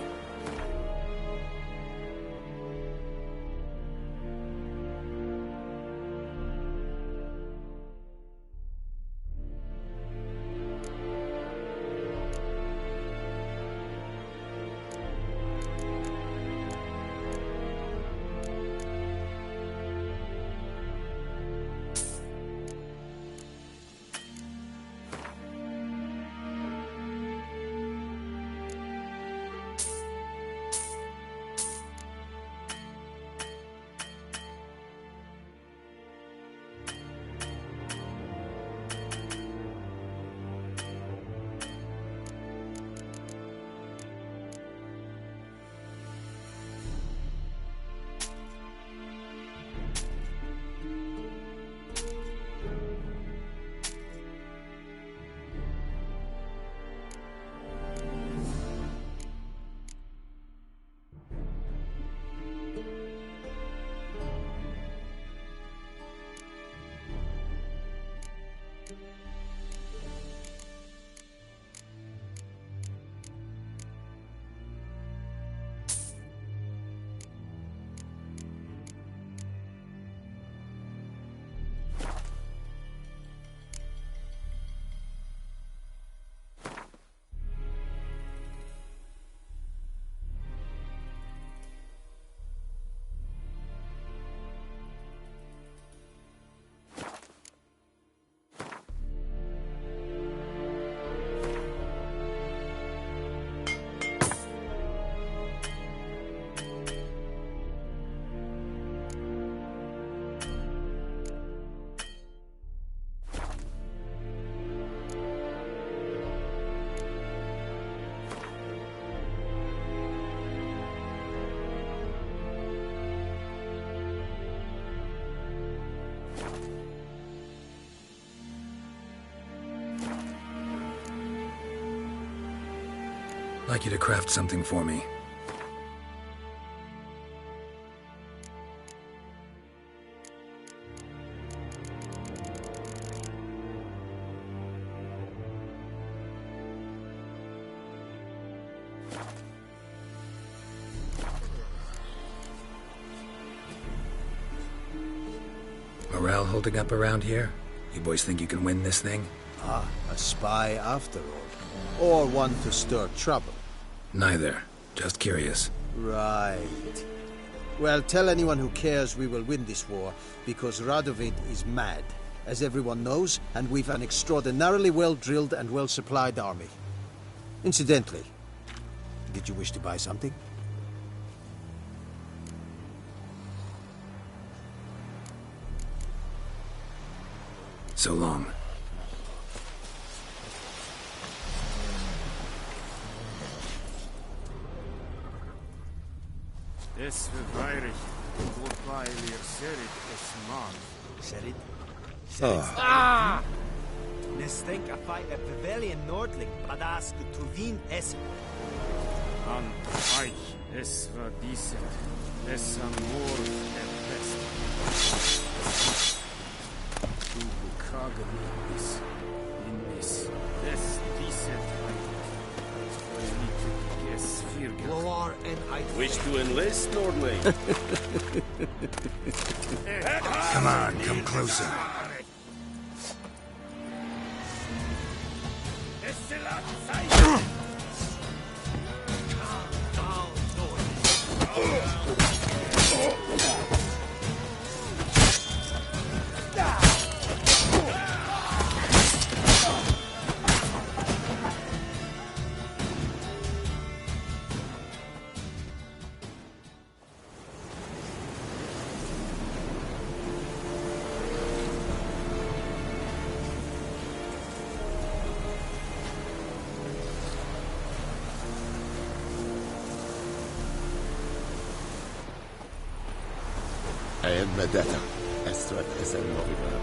like you to craft something for me. Morale holding up around here? You boys think you can win this thing? Ah, a spy after all. Or one to stir trouble. Neither. Just curious. Right. Well, tell anyone who cares we will win this war, because Radovid is mad, as everyone knows, and we've an extraordinarily well-drilled and well-supplied army. Incidentally, did you wish to buy something? So long. Es verweirig, wobei wir Serit es man. Serit? Ah! Nestենք a fight at Pavilion Nordling, Bradas Tuvin es. An euch, es war diese, es amor der Best. Du bekragen bist, in mis, es diese Wish to enlist, Nordling? Come on, come closer. En med detta, Estret är en novivärld.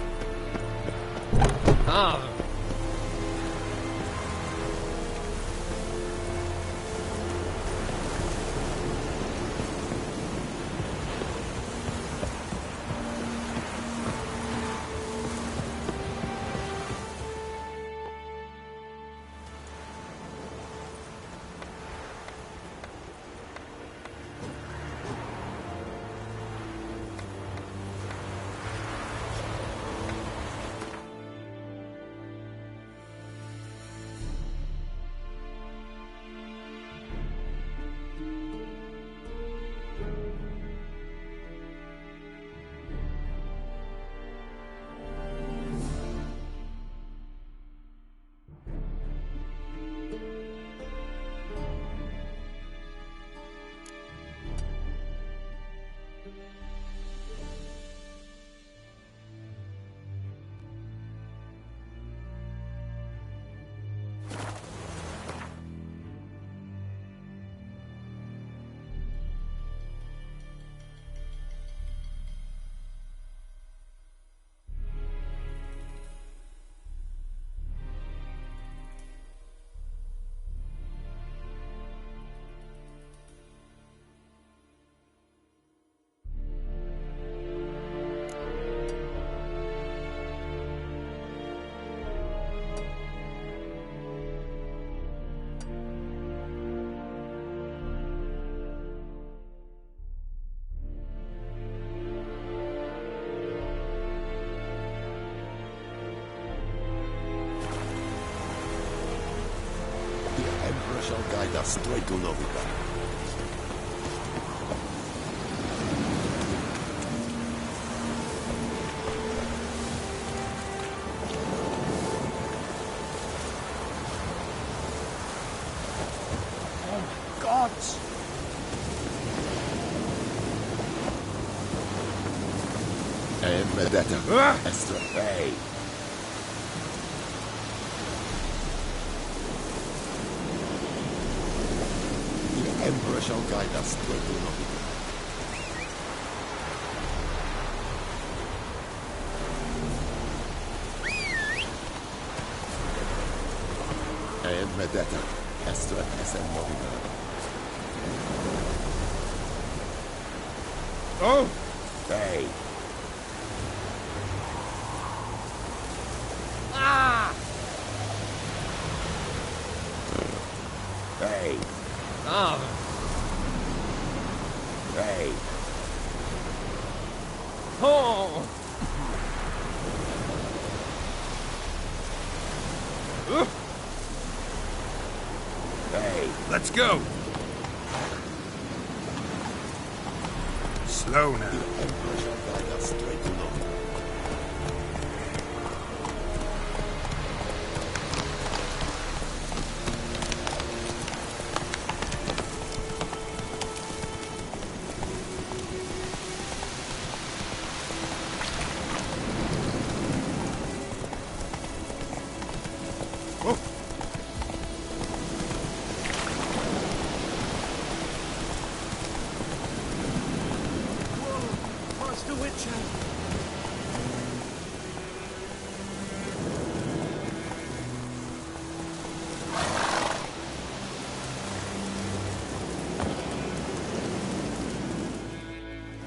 Shall guide us straight to Novika. Oh, God! En med detta, Estret Bay. Emperor shall guide us straight to Novika. En med detta, Esto es el movimiento. Oh! Hey. Ah! Hey. Ah! Hey. Oh! Hey. Let's go! Slow now. The Emperor shall guide us straight to London.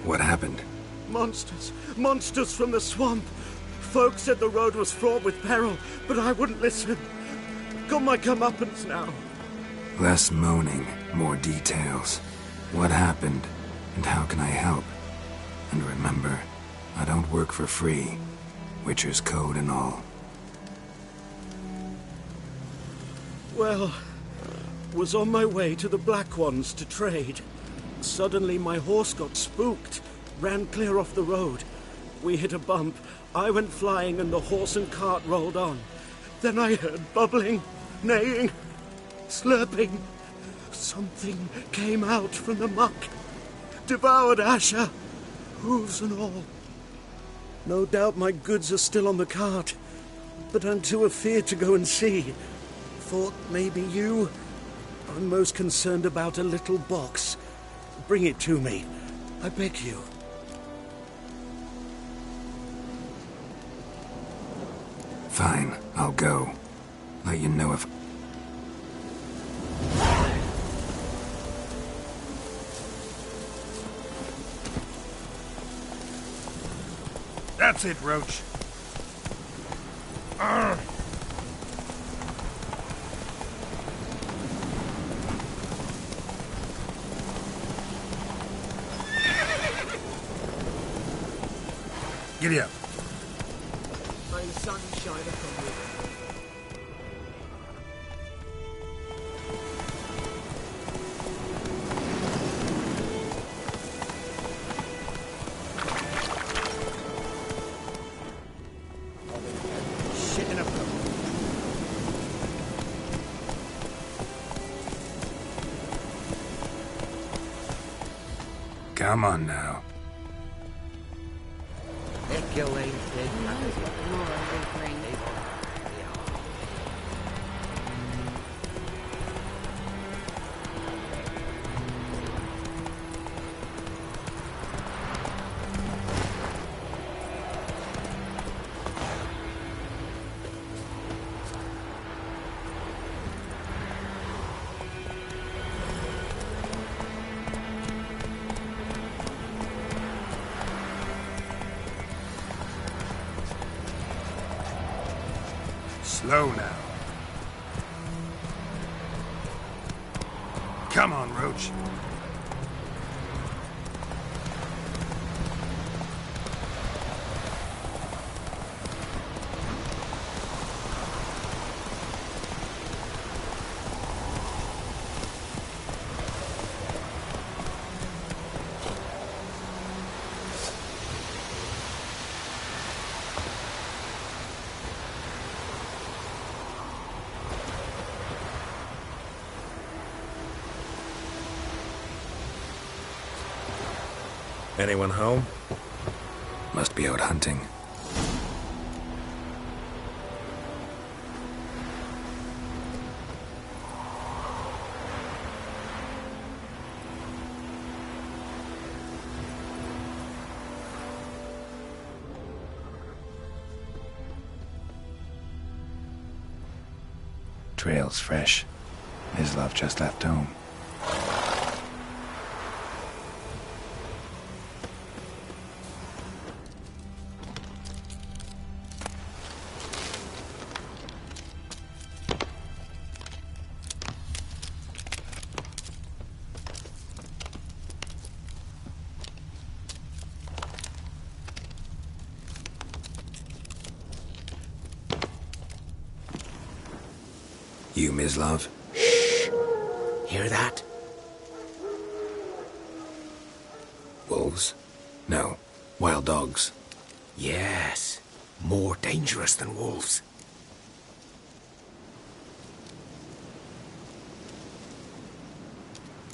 What happened? Monsters. Monsters from the swamp. Folk said the road was fraught with peril, but I wouldn't listen. Got my comeuppance now. Less moaning, more details. What happened, and how can I help? And remember, I don't work for free. Witcher's code and all. Well, was on my way to the Black Ones to trade. Suddenly my horse got spooked, ran clear off the road. We hit a bump, I went flying and the horse and cart rolled on. Then I heard bubbling, neighing, slurping. Something came out from the muck, devoured Asher, hooves and all. No doubt my goods are still on the cart, but I'm too afeard to go and see. Thought maybe you. I'm most concerned about a little box. Bring it to me, I beg you. Fine, I'll go. Let you know if... That's it, Roach. Arr! Giddy up. May the sun shine upon you. Shit in a boat. Come on now. Slow now. Come on, Roach. Anyone home? Must be out hunting. Trail's fresh. Mislav just left home. You, Mislav? Shh! Hear that? Wolves? No. Wild dogs. Yes. More dangerous than wolves.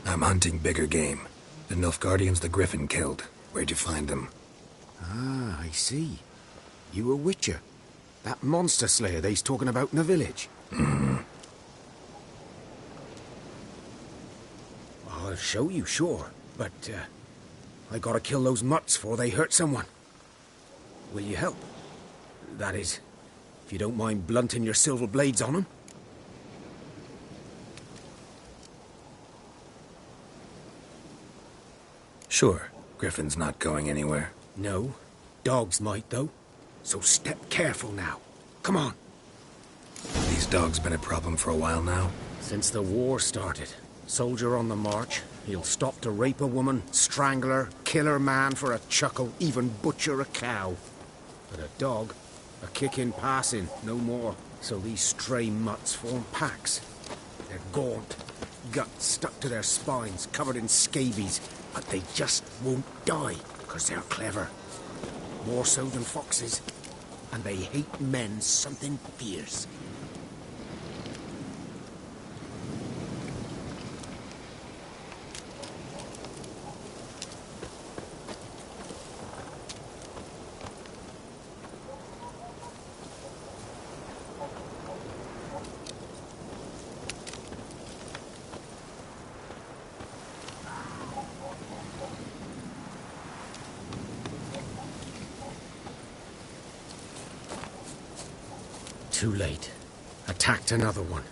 I'm hunting bigger game. The Nilfgaardians the Griffin killed. Where'd you find them? Ah, I see. You a witcher. That monster slayer they's talking about in the village. I'll show you, sure. But, I gotta kill those mutts before they hurt someone. Will you help? That is, if you don't mind blunting your silver blades on them. Sure. Griffin's not going anywhere. No. Dogs might, though. So step careful now. Come on. These dogs been a problem for a while now? Since the war started. Soldier on the march. He'll stop to rape a woman, strangle her, kill her man for a chuckle, even butcher a cow. But a dog, a kick in passing, no more. So these stray mutts form packs. They're gaunt, guts stuck to their spines, covered in scabies. But they just won't die, because they're clever. More so than foxes. And they hate men something fierce. Too late. Attacked another one.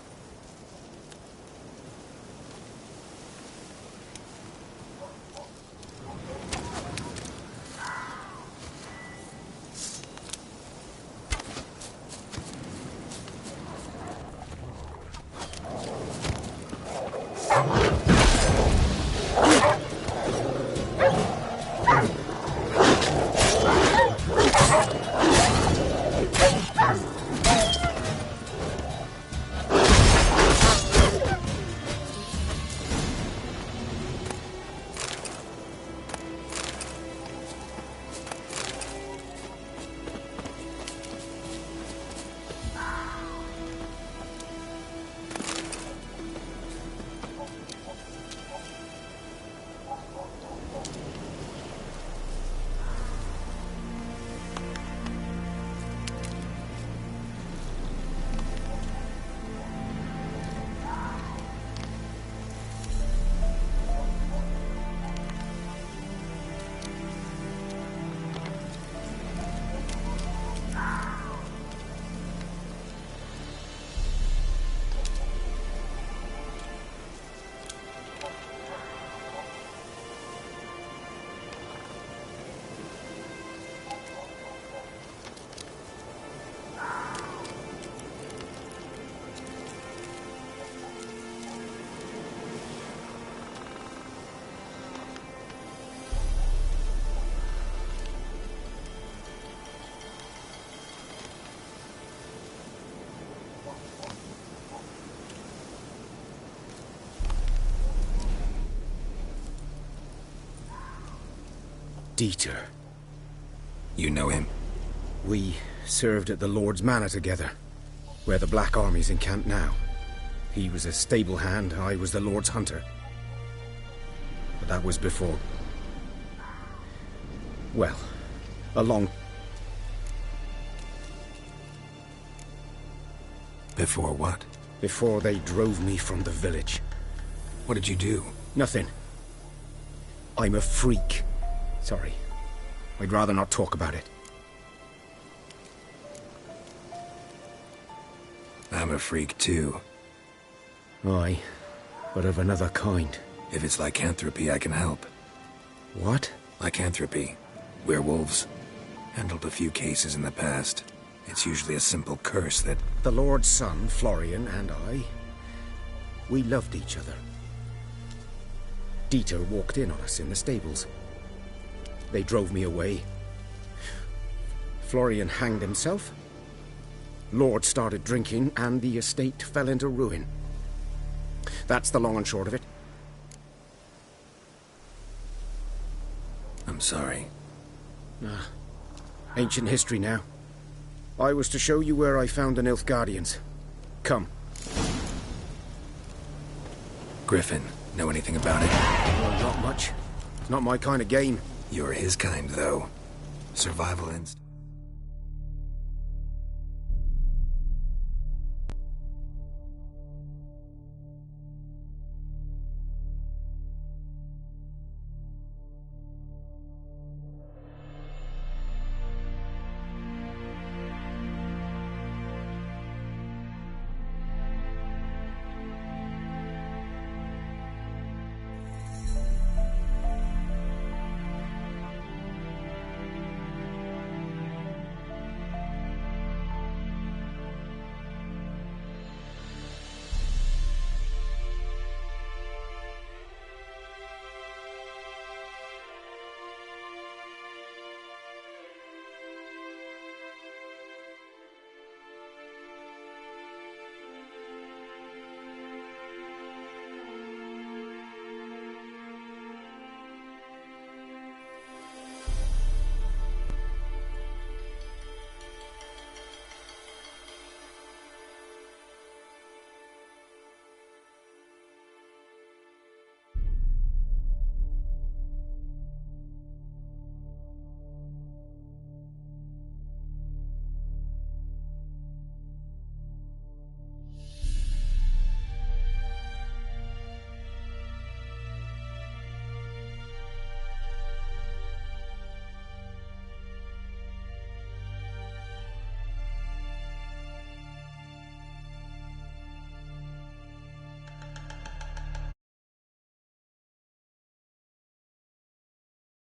Dieter. You know him? We served at the Lord's Manor together, where the Black Army's encamped now. He was a stable hand, I was the Lord's hunter. But that was before... well, a long... Before what? Before they drove me from the village. What did you do? Nothing. I'm a freak. Sorry. I'd rather not talk about it. I'm a freak too. Aye. but of another kind. If it's lycanthropy, I can help. What? Lycanthropy. Werewolves. Handled a few cases in the past. It's usually a simple curse that... The Lord's son, Florian, and I, we loved each other. Dieter walked in on us in the stables. They drove me away. Florian hanged himself. Lord started drinking, and the estate fell into ruin. That's the long and short of it. I'm sorry. Ancient history now. I was to show you where I found the Nilfgaardians. Come. Griffin, know anything about it? Well, not much. It's not my kind of game. You're his kind, though. Survival instinct.